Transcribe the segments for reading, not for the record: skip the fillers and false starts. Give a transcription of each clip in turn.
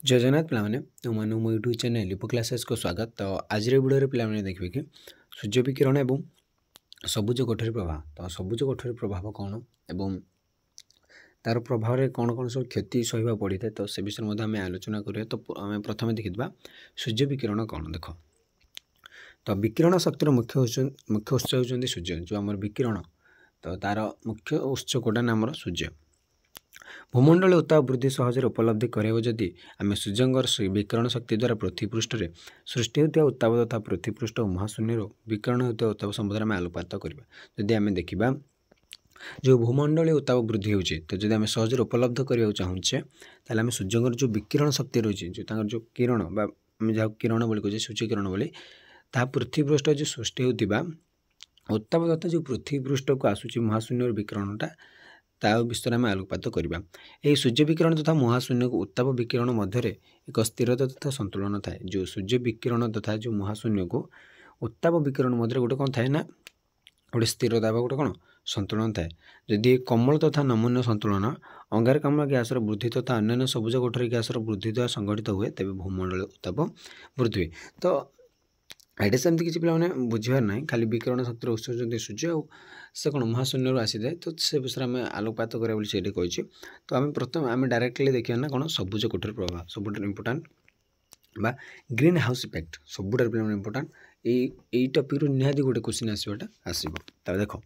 जय जगन्नाथ पिलाने तुमने मो यूट्यूब चैनल लिपो क्लासेस को स्वागत। तो आज वीडियो पिलाने देखिए कि सूर्य विकिरण एवं सबुज कोठरी प्रभाव। तो सबुज कोठरी प्रभाव कौन एवं तार प्रभाव कौन कौन सब क्षति सहवा पड़ी था, तो से विषय में आम आलोचना करें। तो आम प्रथम देखा सूर्य विकिरण कौन देख। तो विकिरण शक्तिर मुख्य उत्स होती सूर्य। जो आम विकिरण तो तार मुख्य उत्स कोटा नाम सूर्य। भूमंडल उत्ताप वृद्धि सहज उपलब्धि करें आम सूर्य विकिरण शक्ति द्वारा पृथ्वी पृष्ठ में सृष्टि होता उत्ताप तथा पृथ्वी पृष्ठ महाशून्य विकिरण होता उत्ताप संबंध में आलोकपात करवा। जदि आम देखा जो भूमंडल उत्ताप वृद्धि होती, तो जब आम सहज उपलब्ध करने चाहूचे ताल आम सूर्य जो विकिरण शक्ति रही जो किरण जहाँ किरण बोली कहे सूर्य किरण बोली ता पृथ्वी पृष्ठ जो सृष्टि होता उत्ताप तथा जो पृथ्वी पृष्ठ को आसूची महाशून्य विकिरणटा ता विषय में आलोकपात करवा। यह सूर्य विकिरण तथा महाशून्य को उत्ताप विकिरण मध्य एक स्थिरता तथा संतुलन थाए। जो सूर्य विकिरण तथा जो महाशून्य को उत्ताप विकिरण मध्य गोटे कौन थाए ना गोटे स्थिरता गोटे कौन संतुलन थाए। जदि कमल तथा नमून्य संतुलन अंगारकाम्ल ग्यासर वृद्धि तथा अन्य सबुज कोठरी ग्यासर वृद्धि द्वारा संघटित हुए तेज भूमंडल उत्ताप वृद्धि हुए। तो एटे सेमती किसी पे बुझार ना खाली विकिरण शक्ति उत्स होती सूर्य और से कौन महाशून्य आसी जाए। तो से विषय में आलोकपात करें। तो आम प्रथम आम डायरेक्टली देखा ना कौन सबुज कोठरी प्रभाव सबुठ इम्पोर्टाट बा ग्रीन हाउस इफेक्ट सबुठ इम्पोर्टाट यही टपिक निहाती गोटे क्वेश्चन आसवाटा आसब। तो देख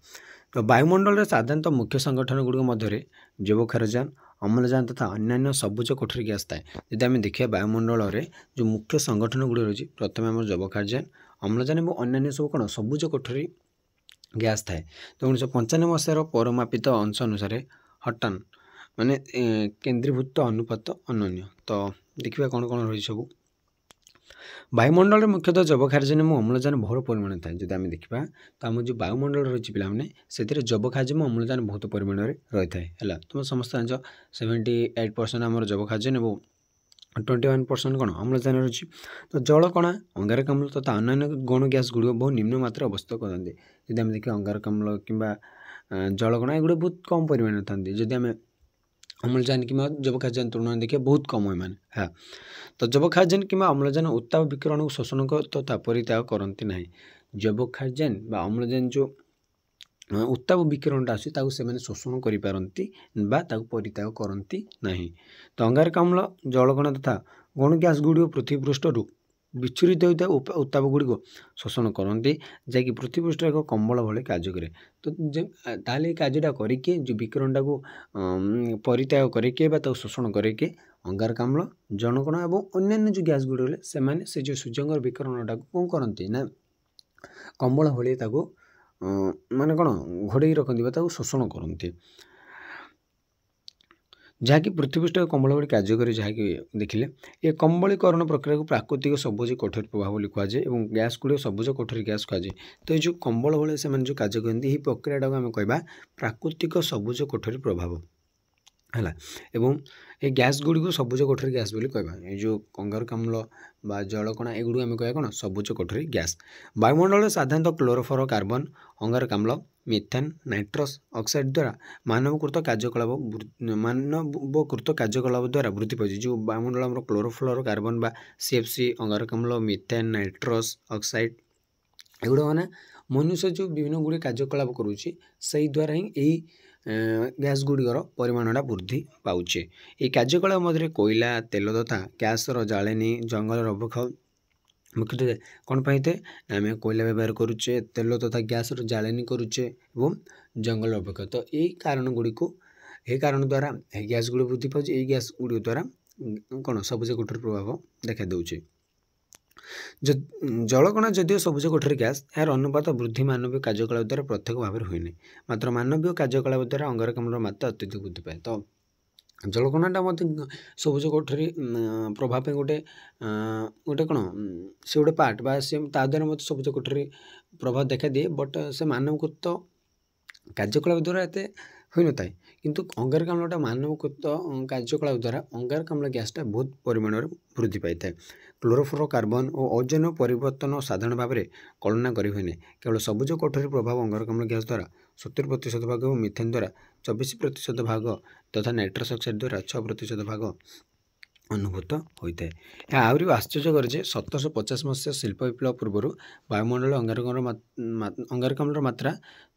तो वायुमंडल साधारणतः मुख्य संगठन गुड़िक मध्य जैवक्षारजान अम्लजान तथा अन्य सबुज कोठरी ग्यास थाए। जब आम देखिए वायुमंडल में जो मुख्य संगठन गुड़ी रही प्रथम आम जैवक्षारजान अम्लजान और अन्य सब कौन सबुज कोठरी ग्यास थाए। तो 1995 मसीहार परमापित अंश अनुसार हटन माने केन्द्रीभूत अनुपात अनन्य। तो देखिए कौन कौन रही सब वायुमंडल मुख्यतः जैवक्षारजान और अम्लजान बहुल परिमाण थाए। जब आम देखा तो आम जो वायुमंडल रही पाने से जैवक्षारजान और अम्लजान बहुत परिमाण रही है। तुम समस्त जान 78% आम जैवक्षारजान और 21% कौन अम्लजान रही। तो जलकणा अंगारकाम्ल तथा अन्य गौण गैस गुड़ बहुत निम्न मात्रा अवस्थित करते। जब आम देखिए अंगारकाम्ल कि जलकणा एगुड़े बहुत कम परिमाण था। जब आम अम्लजान कि जैवक्षारजान तुलना देखिए बहुत कम है मान हाँ। तो जैवक्षारजान कि अम्लजान उत्ताप विकिरण को शोषण तथा परित्याग करती ना। जैवक्षारजान अम्लजान जो उत्ताप विकिरणटा आसी से शोषण करपारती परित्याग करती ना। तो अंगारकाम्ल जलकणा तथा गौण गैस गुड़ पृथ्वी पृष्ठरू विच्छुरित होता उत्ताप गुड़िक शोषण करती जैकि पृथ्वी पृष्ठ एक कंबल भाई कार्य करे। तो ताले कार्यटा करके जो विकिरणटा को परित्याग करके शोषण करके अंगारकाम्ल जलकणा और अन्य जो गैस गुड़ से जो सूर्य विकिरणटा कौन करती ना कंबल भाई माने कौन घोड़े रखती शोषण करती जहाँकि पृथ्वीपृष्ठ कम्बल भाई कार्य करे। जहाँकि देखिले ये कम्बलीकरण प्रक्रिया को प्राकृतिक सबुज कोठरी प्रभाव बोली कहुए और गैस गुड़ सबुज कोठरी गैस कहुए। तो ये कम्बल भाई से जो कार्य करते यही प्रक्रिया को आम कह प्राकृतिक सबुज कोठरी प्रभाव है। एवं ये गैस गुड़ी को सबुज कोठरी गैस बोली कहबा। ये जो अंगारकाम्ल बा जलकणा एगुड़ी आम कह कौन सबुज कोठरी गैस। वायुमंडल साधारणतः क्लोरोफोर कार्बन अंगारकाम्ल मिथेन नाइट्रस ऑक्साइड द्वारा मानवकृत कार्यकलाप द्वारा वृद्धि पाई। जो वायुमंडल क्लोरोफ्लोर कार्बन बा CFC अंगारकाम्ल मिथेन नाइट्रस ऑक्साइड एगुड़ा मैंने मनुष्य जो विभिन्न गुड़ी कार्यकलाप करुच्ची से द्वारा ही यही गैस गुड़िकर परिमाणटा वृद्धि पाचे। ये कार्यकलाप मध्य कोयला तेल तथा गैसर जालेनी जंगल अवक्ष मुख्यतः कौन पाई थे आम कोयला व्यवहार करुचे तेल तथा गैसर जालेनी करुचे और जंगल अवक्ष। तो यही कारण गुड़ी को यही कारण द्वारा गैस गुड़ वृद्धि पाचे। यही गैस गुड़ द्वारा कौन सबुज कोठरी प्रभाव देखा दूचे। जलकणा जदिव सबुज कोठरी गैस यार अनुपात वृद्धि मानवीय कार्यकलाप द्वारा प्रत्यक्ष भाव में हुए मात्र मानवीय कार्यकलाप द्वारा अंगारकाम्ल मात्रा अत्यधिक वृद्धि पाए। तो जलकणाटा मत सबुज कोठरी प्रभाव गोटे गोटे कौन से गोटे पार्ट बा से द्वारा मत सबुज कोठरी प्रभाव देखा दिए बट से मानवकृत कार्यकलाप द्वारा एत हो न था। किंतु अंगारकाम्लटा मानवकृत कार्यकलाप द्वारा अंगारकाम्ल गैसटा बहुत परिमाण वृद्धि पाई था। क्लोरोफ्लोर कार्बन और ओजोन परिवर्तन साधारण भाव में कल्पना कर हुए। केवल सबुज कोठरी प्रभाव अंगारकाम्ल गैस द्वारा 70% भाग और मिथेन द्वारा 24% भाग तथा नाइट्रस ऑक्साइड द्वारा 6% भाग ଅନୁଭୂତ ହୋଇଥାଏ। ଏହା ଆହୁରି ଆଶ୍ଚର୍ଯ୍ୟକର ଯେ 1750 ମସିହା ଶିଳ୍ପ ବିପ୍ଳବ ପୂର୍ବରୁ ବାୟୁମଣ୍ଡଳରେ ଅଙ୍ଗାରକାମ୍ଳର ମାତ୍ରା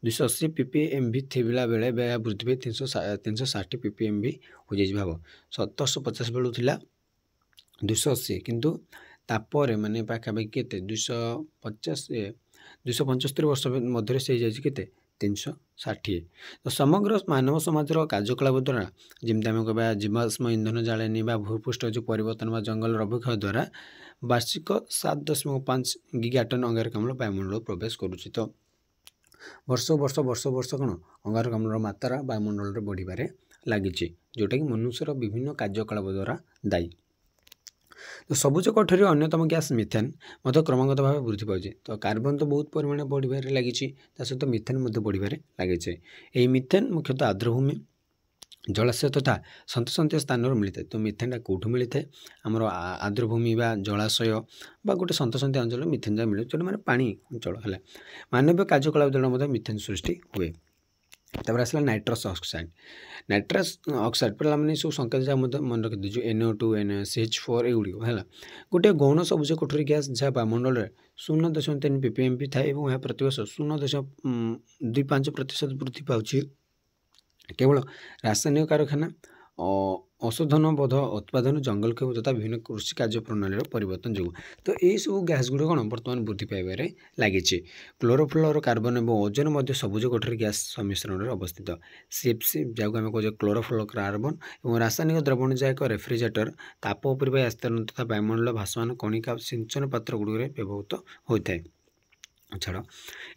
280 ppmv ଥିଲା ବେଳେ ଏବେ ଏହା ବୃଦ୍ଧି ପାଇ 360 ppmv ହୋଇଯାଇଛି। ଭାବ 1750 ବେଳୁ ଥିଲା 280, କିନ୍ତୁ ତାପରେ ମାନେ ପାଖାପାଖି କେତେ 275 ବର୍ଷ ମଧ୍ୟରେ ସେ ହେଇଯାଇଛି କେତେ 360। ତ ସମଗ୍ର ମାନବ ସମାଜର କାର୍ଯ୍ୟକଳାପ ଦ୍ୱାରା, ଯେମିତି ଆମେ କହିବା ଜୀବାଶ୍ମ ଇନ୍ଧନ ଜାଳେଣୀ ବା ଭୂପୃଷ୍ଠ ଯେଉଁ ପରିବର୍ତ୍ତନ ବା ଜଙ୍ଗଲର ଅବକ୍ଷୟ ଦ୍ୱାରା ବାର୍ଷିକ 7.5 ଗିଗାଟନ ଅଙ୍ଗାରକାମ୍ଳ ବାୟୁମଣ୍ଡଳ ପ୍ରବେଶ କରୁଛି। ତ ବର୍ଷ ବର୍ଷ କ'ଣ ଅଙ୍ଗାରକାମ୍ଳର ମାତ୍ରା ବାୟୁମଣ୍ଡଳରେ ବଢ଼ିବାରେ ଲାଗିଛି, ଯେଉଁଟାକି ମନୁଷ୍ୟର ବିଭିନ୍ନ କାର୍ଯ୍ୟକଳାପ ଦ୍ୱାରା ଦାୟୀ। ତ ସବୁଜ କୋଠରୀର ଅନ୍ୟତମ ଗ୍ୟାସ୍ ମିଥେନ୍ ମଧ୍ୟ କ୍ରମାଗତ ଭାବେ ବୃଦ୍ଧି ପାଉଛି। ତ କାର୍ବନ ତ ବହୁତ ପରିମାଣରେ ବଢ଼ିବାରେ ଲାଗିଛି, ତା ସହିତ ମିଥେନ୍ ମଧ୍ୟ ବଢ଼ିବାରେ ଲାଗିଛି। ଏହି ମିଥେନ୍ ମୁଖ୍ୟତଃ ଆର୍ଦ୍ରଭୂମି, ଜଳାଶୟ ତଥା ସନ୍ତସନ୍ତିଆ ସ୍ଥାନରୁ ମିଳିଥାଏ। ତ ମିଥେନ୍ଟା କେଉଁଠୁ ମିଳିଥାଏ? ଆମର ଆର୍ଦ୍ରଭୂମି ବା ଜଳାଶୟ ବା ଗୋଟେ ସନ୍ତସନ୍ତିଆ ଅଞ୍ଚଳରେ ମିଥେନ୍ ଯାହା ମିଳେ, ଯେଉଁଟା ମାନେ ପାଣି ଅଞ୍ଚଳ ହେଲା। ମାନବୀୟ କାର୍ଯ୍ୟକଳାପ ଦ୍ୱାରା ମଧ୍ୟ ମିଥେନ୍ ସୃଷ୍ଟି ହୁଏ। ତାପରେ ଆସିଲା ନାଇଟ୍ରସ୍ ଅକ୍ସାଇଡ଼। ନାଇଟ୍ରସ୍ ଅକ୍ସାଇଡ଼ ପିଲାମାନେ ସବୁ ସଂକେତ ଯାହା ମଧ୍ୟ ମନେ ରଖିଦିଅ, ଯେଉଁ NO2, CH4 ଏଗୁଡ଼ିକ ହେଲା। ଗୋଟିଏ ଗୌଣ ସବୁଜ କୋଠରୀ ଗ୍ୟାସ୍ ଯାହା ବାୟୁମଣ୍ଡଳରେ 0.3 ppmv ଥାଏ ଏବଂ ଏହା ପ୍ରତିବର୍ଷ 0.25% ବୃଦ୍ଧି ପାଉଛି କେବଳ ରାସାୟନିକ କାରଖାନା, ଔଷଧନବୋଧ ଉତ୍ପାଦନ, ଜଙ୍ଗଲ କ୍ଷୟ ତଥା ବିଭିନ୍ନ କୃଷି କାର୍ଯ୍ୟ ପ୍ରଣାଳୀର ପରିବର୍ତ୍ତନ ଯୋଗୁଁ। ତ ଏହିସବୁ ଗ୍ୟାସ୍ ଗୁଡ଼ିକ କ'ଣ ବର୍ତ୍ତମାନ ବୃଦ୍ଧି ପାଇବାରେ ଲାଗିଛି। କ୍ଲୋରୋଫ୍ଲୋରୋ କାର୍ବନ ଏବଂ ଓଜୋନ୍ ମଧ୍ୟ ସବୁଜ କୋଠରୀ ଗ୍ୟାସ୍ ସମ୍ମିଶ୍ରଣରେ ଅବସ୍ଥିତ। CFC ଯାହାକୁ ଆମେ କହୁଛେ କ୍ଲୋରୋଫ୍ଲୋରୋ କାର୍ବନ ଏବଂ ରାସାୟନିକ ଦ୍ରବଣ ଯାହା ଏକ ରେଫ୍ରିଜରେଟର, ତାପ ଉପରିବାହୀ ଆସ୍ତରଣ ତଥା ବାୟୁମଣ୍ଡଳ ଭାସମାନ କଣିକା ସିଞ୍ଚନ ପାତ୍ର ଗୁଡ଼ିକରେ ବ୍ୟବହୃତ ହୋଇଥାଏ। ଛାଡ଼,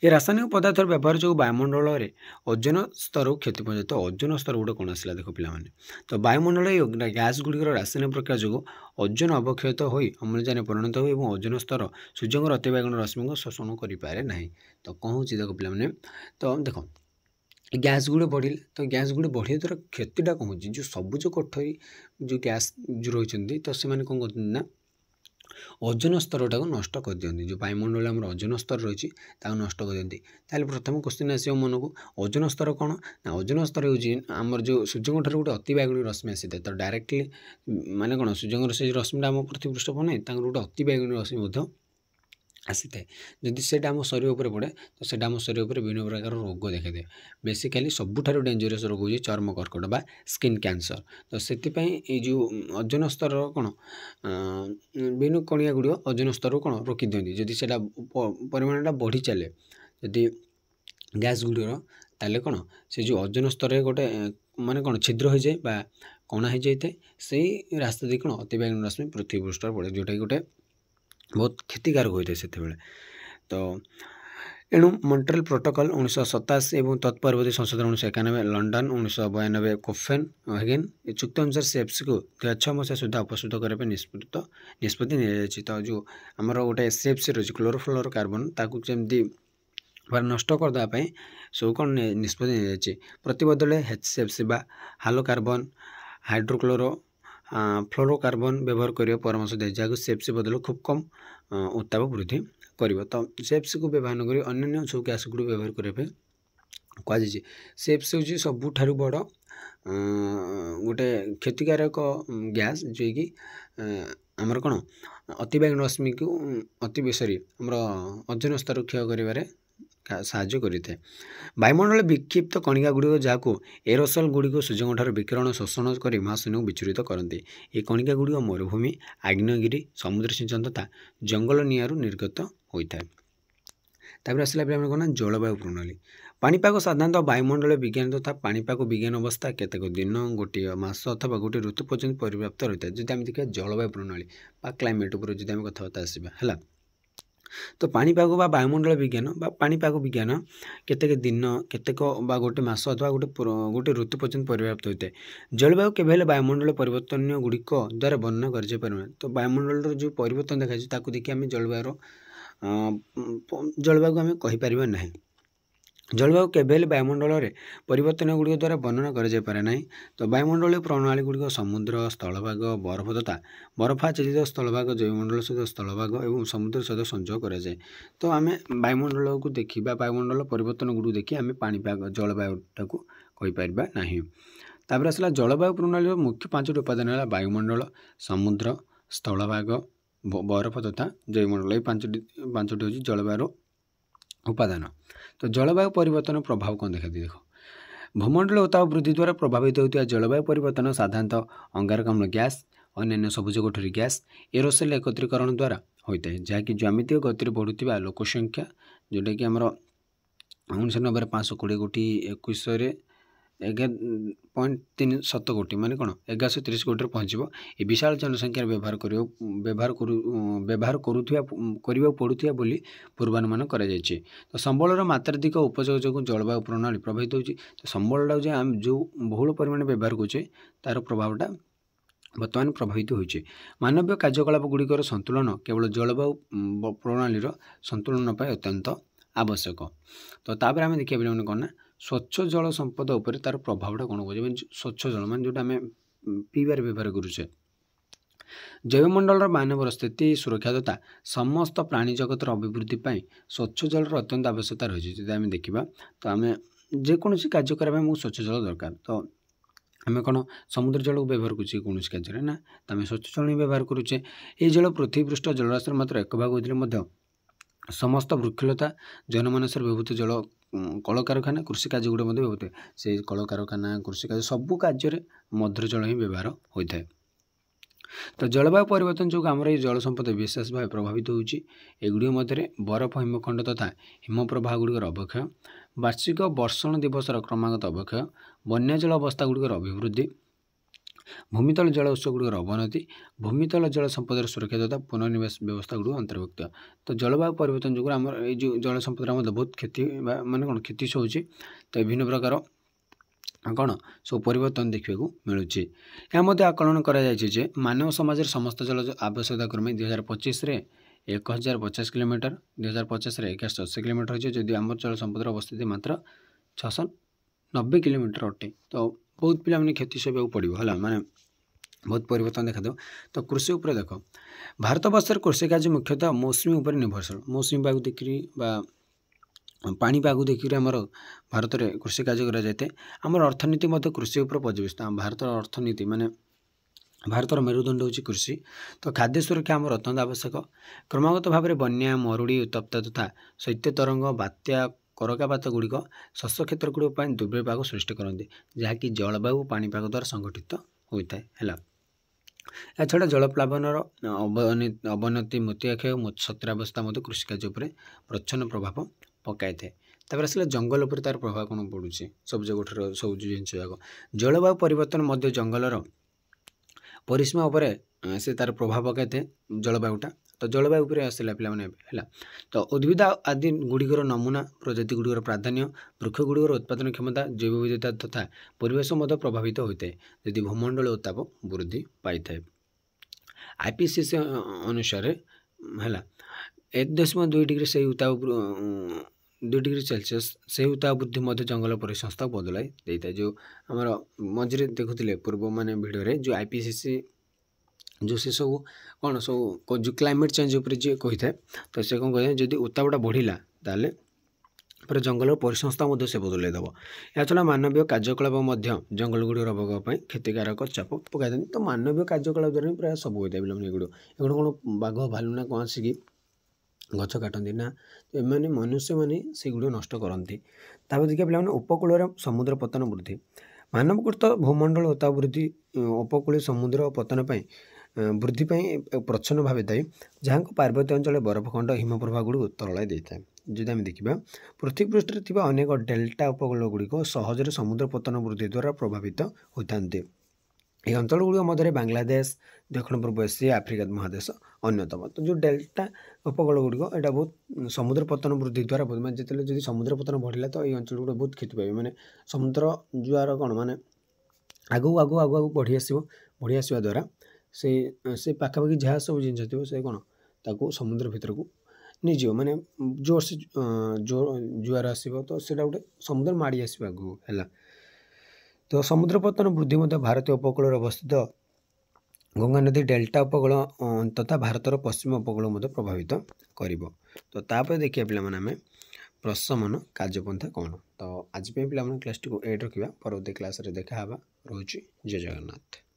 ଏ ରାସାୟନିକ ପଦାର୍ଥର ବ୍ୟବହାର ଯୋଗୁଁ ବାୟୁମଣ୍ଡଳରେ ଓଜୋନ ସ୍ତରକୁ କ୍ଷତି ପହଞ୍ଚାଏ। ତ ଓଜୋନ ସ୍ତର ଗୋଟେ କ'ଣ ଆସିଲା ଦେଖ ପିଲାମାନେ। ତ ବାୟୁମଣ୍ଡଳରେ ଏ ଗ୍ୟାସ୍ ଗୁଡ଼ିକର ରାସାୟନିକ ପ୍ରକ୍ରିୟା ଯୋଗୁଁ ଓଜୋନ ଅବକ୍ଷୟିତ ହୋଇ ଅମ୍ଳଜାନରେ ପରିଣତ ହୁଏ ଏବଂ ଓଜୋନ ସ୍ତର ସୂର୍ଯ୍ୟଙ୍କର ଅତିବାଇଗଣ ରଶ୍ମିକୁ ଶୋଷଣ କରିପାରେ ନାହିଁ। ତ କ'ଣ ହେଉଛି ଦେଖ ପିଲାମାନେ, ତ ଦେଖ ଗ୍ୟାସ୍ ଗୁଡ଼ିକ ବଢ଼ିଲେ, ତ ଗ୍ୟାସ୍ ଗୁଡ଼ିକ ବଢ଼ିବା ଦ୍ୱାରା କ୍ଷତିଟା କ'ଣ ହେଉଛି, ଯେଉଁ ସବୁଜ କୋଠରୀ ଯେଉଁ ଗ୍ୟାସ୍ ଯେଉଁ ରହିଛନ୍ତି, ତ ସେମାନେ କ'ଣ କରୁଛନ୍ତି ନା ଓଜୋନ ସ୍ତରଟାକୁ ନଷ୍ଟ କରିଦିଅନ୍ତି। ଯେଉଁ ବାୟୁମଣ୍ଡଳରେ ଆମର ଓଜୋନ ସ୍ତର ରହିଛି ତାକୁ ନଷ୍ଟ କରିଦିଅନ୍ତି। ତାହେଲେ ପ୍ରଥମ କ୍ୱେଶ୍ଚିନ୍ ଆସିବ ମନକୁ, ଓଜୋନ ସ୍ତର କ'ଣ ନା ଓଜୋନ ସ୍ତର ହେଉଛି ଆମର ଯେଉଁ ସୂର୍ଯ୍ୟଙ୍କ ଠାରୁ ଗୋଟେ ଅତିବାଇଗଣୀ ରଶ୍ମି ଆସିଥାଏ। ତ ଡାଇରେକ୍ଟଲି ମାନେ କ'ଣ ସୂର୍ଯ୍ୟଙ୍କର ସେଇ ରଶ୍ମିଟା ଆମ ପୃଥିବୀ ପୃଷ୍ଠକୁ ନାହିଁ, ତାଙ୍କର ଗୋଟେ ଅତିବାଇଗଣୀ ରଶ୍ମି ମଧ୍ୟ ଆସିଥାଏ। ଯଦି ସେଇଟା ଆମ ଶରୀର ଉପରେ ପଡ଼େ, ତ ସେଇଟା ଆମ ଶରୀର ଉପରେ ବିଭିନ୍ନ ପ୍ରକାର ରୋଗ ଦେଖାଇଥାଏ। ବେସିକାଲି ସବୁଠାରୁ ଡେଞ୍ଜରିୟସ୍ ରୋଗ ହେଉଛି ଚର୍ମ କର୍କଟ ବା ସ୍କିନ୍ କ୍ୟାନ୍ସର। ତ ସେଥିପାଇଁ ଏଇ ଯେଉଁ ଓଜୋନ ସ୍ତରର କ'ଣ ବିଭିନ୍ନ କଣିକା ଗୁଡ଼ିକ ଓଜୋନ ସ୍ତରକୁ କ'ଣ ରୋକି ଦିଅନ୍ତି। ଯଦି ସେଇଟା ପରିମାଣଟା ବଢ଼ି ଚାଲେ ଯଦି ଗ୍ୟାସ୍ ଗୁଡ଼ିକର, ତାହେଲେ କ'ଣ ସେ ଯେଉଁ ଓଜୋନ ସ୍ତରରେ ଗୋଟେ ମାନେ କ'ଣ ଛିଦ୍ର ହୋଇଯାଏ ବା କଣା ହୋଇଯାଇଥାଏ, ସେଇ ରାସ୍ତା ଦେଇ କ'ଣ ଅତିବାଇଗଣୀ ରଶ୍ମି ପୃଥିବୀ ପୃଷ୍ଠରେ ପଡ଼େ, ଯେଉଁଟାକି ଗୋଟେ ବହୁତ କ୍ଷତିକାରକ ହୋଇଥାଏ ସେତେବେଳେ। ତ ଏଣୁ ମଣ୍ଟ୍ରିଆଲ ପ୍ରୋଟୋକଲ 1987 ଏବଂ ତତ୍ପରବର୍ତ୍ତୀ ସଂଶୋଧନ 1991, ଲଣ୍ଡନ 1992 କୋପେନହେଗେନ ଏ ଚୁକ୍ତି ଅନୁସାରେ CFCକୁ 2006 ମସିହା ସୁଦ୍ଧା ଅପସାରିତ କରିବା ପାଇଁ ନିଷ୍ପତ୍ତି ନିଆଯାଇଛି। ତ ଯେଉଁ ଆମର ଗୋଟେ CFC ରହିଛି କ୍ଲୋରୋଫ୍ଲୋରୋ କାର୍ବନ, ତାକୁ ଯେମିତି ନଷ୍ଟ କରିଦେବା ପାଇଁ ସବୁ କ'ଣ ନିଷ୍ପତ୍ତି ନିଆଯାଇଛି। ପ୍ରତିବଦଳରେ HCFC ବା ହାଲୋ କାର୍ବନ ହାଇଡ୍ରୋକ୍ଲୋରୋ ଫ୍ଲୋରୋକାର୍ବନ ବ୍ୟବହାର କରିବା ପରାମର୍ଶ ଦିଆଯାଇଛି, ଯାହାକୁ CFC ବଦଳରେ ଖୁବ୍ କମ୍ ଉତ୍ତାପ ବୃଦ୍ଧି କରିବ। ତ CFCକୁ ବ୍ୟବହାର ନକରି ଅନ୍ୟାନ୍ୟ ସବୁ ଗ୍ୟାସ୍ ଗୁଡ଼ିକ ବ୍ୟବହାର କରିବା ପାଇଁ କୁହାଯାଇଛି। CFC ହେଉଛି ସବୁଠାରୁ ବଡ଼ ଗୋଟେ କ୍ଷତିକାରକ ଗ୍ୟାସ୍, ଯିଏକି ଆମର କ'ଣ ଅତିବାଇଗଣ ରଶ୍ମିକୁ ଆମର ଓଜୋନ ସ୍ତର କ୍ଷୟ କରିବାରେ ସାହାଯ୍ୟ କରିଥାଏ। ବାୟୁମଣ୍ଡଳରେ ବିକ୍ଷିପ୍ତ କଣିକା ଗୁଡ଼ିକ ଯାହାକୁ ଏରୋସଲ୍ ଗୁଡ଼ିକ ସୂର୍ଯ୍ୟଙ୍କଠାରୁ ବିକିରଣ ଶୋଷଣ କରି ମହାଶୂନ୍ୟକୁ ବିଚ୍ଛୁରିତ କରନ୍ତି। ଏହି କଣିକା ଗୁଡ଼ିକ ମରୁଭୂମି, ଆଗ୍ନେୟଗିରି, ସମୁଦ୍ର ସିଞ୍ଚନ ତଥା ଜଙ୍ଗଲ ନିଆଁରୁ ନିର୍ଗତ ହୋଇଥାଏ। ତାପରେ ଆସିଲା ପିଲାମାନେ କ'ଣ ନା ଜଳବାୟୁ ପ୍ରଣାଳୀ। ପାଣିପାଗ ସାଧାରଣତଃ ବାୟୁମଣ୍ଡଳ ବିଜ୍ଞାନ ତଥା ପାଣିପାଗ ବିଜ୍ଞାନ ଅବସ୍ଥା କେତେକ ଦିନ, ଗୋଟିଏ ମାସ ଅଥବା ଗୋଟିଏ ଋତୁ ପର୍ଯ୍ୟନ୍ତ ପରିବ୍ୟାପ୍ତ ରହିଥାଏ। ଯଦି ଆମେ ଦେଖିବା ଜଳବାୟୁ ପ୍ରଣାଳୀ ବା କ୍ଲାଇମେଟ୍ ଉପରେ ଯଦି ଆମେ କଥାବାର୍ତ୍ତା ଆସିବା ହେଲା, ତ ପାଣିପାଗ ବା ବାୟୁମଣ୍ଡଳ ବିଜ୍ଞାନ ବା ପାଣିପାଗ ବିଜ୍ଞାନ କେତେକ ଦିନ, କେତେକ ବା ଗୋଟେ ମାସ ଅଥବା ଗୋଟେ ଋତୁ ପର୍ଯ୍ୟନ୍ତ ପରିବ୍ୟାପ୍ତ ହୋଇଥାଏ। ଜଳବାୟୁ କେବେ ହେଲେ ବାୟୁମଣ୍ଡଳ ପରିବର୍ତ୍ତନ ଗୁଡ଼ିକ ଦ୍ୱାରା ବର୍ଣ୍ଣନା କରାଯାଇପାରିବ ନାହିଁ। ତ ବାୟୁମଣ୍ଡଳର ଯେଉଁ ପରିବର୍ତ୍ତନ ଦେଖାଯାଉଛି ତାକୁ ଦେଖି ଆମେ ଜଳବାୟୁକୁ ଆମେ କହିପାରିବା ନାହିଁ। ଜଳବାୟୁ କେବେ ହେଲେ ବାୟୁମଣ୍ଡଳରେ ପରିବର୍ତ୍ତନ ଗୁଡ଼ିକ ଦ୍ୱାରା ବର୍ଣ୍ଣନା କରାଯାଇପାରେ ନାହିଁ। ତ ବାୟୁମଣ୍ଡଳୀୟ ପ୍ରଣାଳୀ ଗୁଡ଼ିକ ସମୁଦ୍ର, ସ୍ଥଳଭାଗ, ବରଫ ତଥା ବରଫାଚ୍ଛାଦିତ ସ୍ଥଳଭାଗ, ଜୈବମଣ୍ଡଳ ସହିତ ସ୍ଥଳଭାଗ ଏବଂ ସମୁଦ୍ର ସହିତ ସଂଯୋଗ କରାଯାଏ। ତ ଆମେ ବାୟୁମଣ୍ଡଳକୁ ଦେଖି ବା ବାୟୁମଣ୍ଡଳ ପରିବର୍ତ୍ତନ ଗୁଡ଼ିକୁ ଦେଖି ଆମେ ଜଳବାୟୁଟାକୁ କହିପାରିବା ନାହିଁ। तापर आसला जलवायु प्रणाली मुख्य 5टी उपादान है वायुमंडल, समुद्र, स्थलभाग, बरफ तथा जैवमंडल। ये 5टी हूँ जलवायु उपादान। तो जलवायु परिवर्तन प्रभाव कौन देखा देख भूमंडल उत्ताप वृद्धि द्वारा प्रभावित होता जलवायु परिवर्तन साधारणतः अंगारकाम्ल गैस अन्य सबुज कोठरी गैस एरोसेल एकत्रीकरण द्वारा होता है जहाँकि ज्यामितीय गति बढ़ुवा लोक संख्या जोटा कि आम 1990 520 कोटी 2100 11.37 कोटी माने कौन 1130 कोटी पहुँचो ये विशाल जनसंख्यार व्यवहार पड़ुआ बोली पूर्वानुमान कर। तो संबलर मात्राधिक उपयोग जो जलवायु प्रणाली प्रभावित होती। तो संबलटा जो आम जो बहुल परिमाण व्यवहार करुचे तार प्रभावटा बर्तमान प्रभावित होइछे। मानवीय कार्यकलाप गुड़िकर संतुलन केवल जलवायु प्रणाली संतुलन अत्यंत आवश्यक। तो तापर आम देखिए पे कौन ना स्वच्छ जल संपद उपर तार प्रभावटा कौन कहे स्वच्छ जल मान जोटा आम पीबार व्यवहार करुचे। जैवमंडल मानवर स्थिति सुरक्षा तथा समस्त प्राणी जगतर अभिवृद्धि पर स्वच्छ जलर अत्यंत आवश्यकता रही है। आम देखा तो आम जेकोसी कार्य करने स्वच्छ जल दरकार। तो आम कौन समुद्र जल को व्यवहार करुचे कौन कार्य ना तो आम स्वच्छ जल ही व्यवहार करुचे। ये जल पृथ्वी पृष्ठ जलराशि मात्र 1 भाग होते समस्त वृक्षलता जनमानस व्यवहृत जल कल कारखाना कृषि कार्य गुड़ व्यवहृत से कल कारखाना कृषि कार्य सबू कार्य मधुर जल ही व्यवहार होता है। तो जलवायु परिवर्तन जो आम जल संपद विशेष भाव प्रभावित होगुड़ी मध्य बरफ हिमखंड तथा हिम प्रवाह गुड़िकर अवक्षय वार्षिक वर्षण दिवसर क्रमागत अवक्षय बन्याजल अवस्था गुड़िकर अभिवृद्धि भूमितल जल उत्स गुड़िकर अवनति भूमितल जल संपदर सुरक्षा तथा पुनर्निवेश व्यवस्था गुड़ अंतर्भुक्त। तो जलवायु परिवर्तन जो आम ये जल संपद बहुत क्षति माने कौन क्षति होची। तो विभिन्न प्रकार कौन सब परिवर्तन देखा मिलूँ। यह आकलन कर मानव समाज समस्त जल आवश्यकता क्रमे 2025 1050 किलोमीटर 2050 1180 किलोमीटर हो जदि आम जल संपद अवस्थित मात्र 690 किलोमीटर अटे। तो बहुत पिला माने क्षति सहू पड़ो है माने बहुत परिवर्तन देखा दो। तो कृषि उपर देख भारत वर्षर कृषि कार्य मुख्यतः मौसमी उपर निर्भरशील मौसमी पाग देखिए पाणीपाग देखिए आमर भारत में कृषि कार्य कराए। आमर अर्थनीति मध्य कृषि उपर पर्यवेसित भारत अर्थनीति माने भारतर मेरुदंड होची कृषि। तो खाद्य सुरक्षा आमर अत्यंत आवश्यक। क्रमागत भाव में बन्या मरुड़ी उत्तप्त तथा शैत्य तरंग बात्या करकापात गुड़िक शस्य क्षेत्र गुड़िक दुर्बलपाग सृष्टि करते जहाँकि जलवायु पाणीपाग द्वारा संगठित होता है। या छड़ा जलप्लावनर अवनति मोतियाक्षय छत्रावस्था कृषि कार्य प्रच्छन्न प्रभाव पकाई थाए। तापर आसला जंगल उपर तार प्रभाव कौन पड़ू सबुज कोठर सबुज जिनस जाक जलवायु परिवर्तन मध्य जंगलर परिसीमा उपर से तार प्रभाव पकाई थाए जलवायुटा। तो जलवायु उपर आसला पे तो उद्भिद आदि गुड़िकर नमूना प्रजाति गुड़िकर प्राधान्य वृक्ष गुड़िकर उत्पादन क्षमता जैव विविधता तथा परिवेश मध्य प्रभावित होता है यदि भूमंडल उत्ताप वृद्धि पाई थाए। IPCC अनुसार है 1.2 डिग्री से उत्ताप 2 डिग्री सेल्सियस से उत्ताप वृद्धि मध्य जंगल परिसंस्था बदलाई देता है। जो आमर मझे देखुले पूर्व माने भिडियो जो IPCC जो से सब कौन सब जो क्लाइमेट चेंज उपर जी कही थाए। तो से कौन कहे जदि उत्तापटा बढ़िला ताले पर जंगल परिसंस्था से बदल देव। या छड़ा मानवीय कार्यकलाप जंगल गुड़िक अभाव क्षतिकारक चाप पकाई था। तो मानवीय कार्यकलाप द्वारा प्राय सब होता है एगुड़ कौन बाघ भालू ना कौन आसिक गछ काटती ना तो एम मनुष्य मैंने से गुड़ नष्ट करती। देखिए पे उपकूल समुद्र पतन वृद्धि मानवकृत भूमंडल उत्ताप वृद्धि उपकूल समुद्र पतन वृद्धि प्रच्छन्न भाव थाए जहाँ पार्वत्य अंचल बरफखंड हिम प्रवाह गुड़ तरलाई देता है। जदि आम देखा पृथ्वी पृष्ठ में अनेक डेल्टा उपकूल गुड़िक सहजरे समुद्र पतन वृद्धि द्वारा प्रभावित होता। ये अंचल गुड़ मध्य बांग्लादेश दक्षिण पूर्व एशिया आफ्रिका महादेश अन्यतम। तो जो डेल्टा उपकूल गुड़िक यहाँ बहुत समुद्र पतन वृद्धि द्वारा जो समुद्र पतन बढ़ला तो ये अंचल गुड़ बहुत क्षति पाए माने समुद्र जुआर कौन माने आगू आगू आगू आगू बढ़ी आसवा द्वारा से पाखापाखि जहाँ सब जिन थी से कौन ताकू समुद्र भीतर को नहीं माने जोर से जुआर आसो तो सीटा गोटे समुद्र माड़ी आसो आगू है। तो समुद्र पतन वृद्धि भारतीय उपकूल अवस्थित गंगा नदी डेल्टा उपकूल तथा भारतर पश्चिम उपकूल प्रभावित कर। तो तापर देखिए पे आम ପ୍ରଶମନ କାର୍ଯ୍ୟପନ୍ଥା କ'ଣ? ତ ଆଜି ପାଇଁ ପିଲାମାନେ କ୍ଲାସ୍ଟିକୁ ଏଇଟ୍ ରଖିବା। ପରବର୍ତ୍ତୀ କ୍ଲାସ୍ରେ ଦେଖା ହେବା। ରହୁଛି। ଜୟ ଜଗନ୍ନାଥ।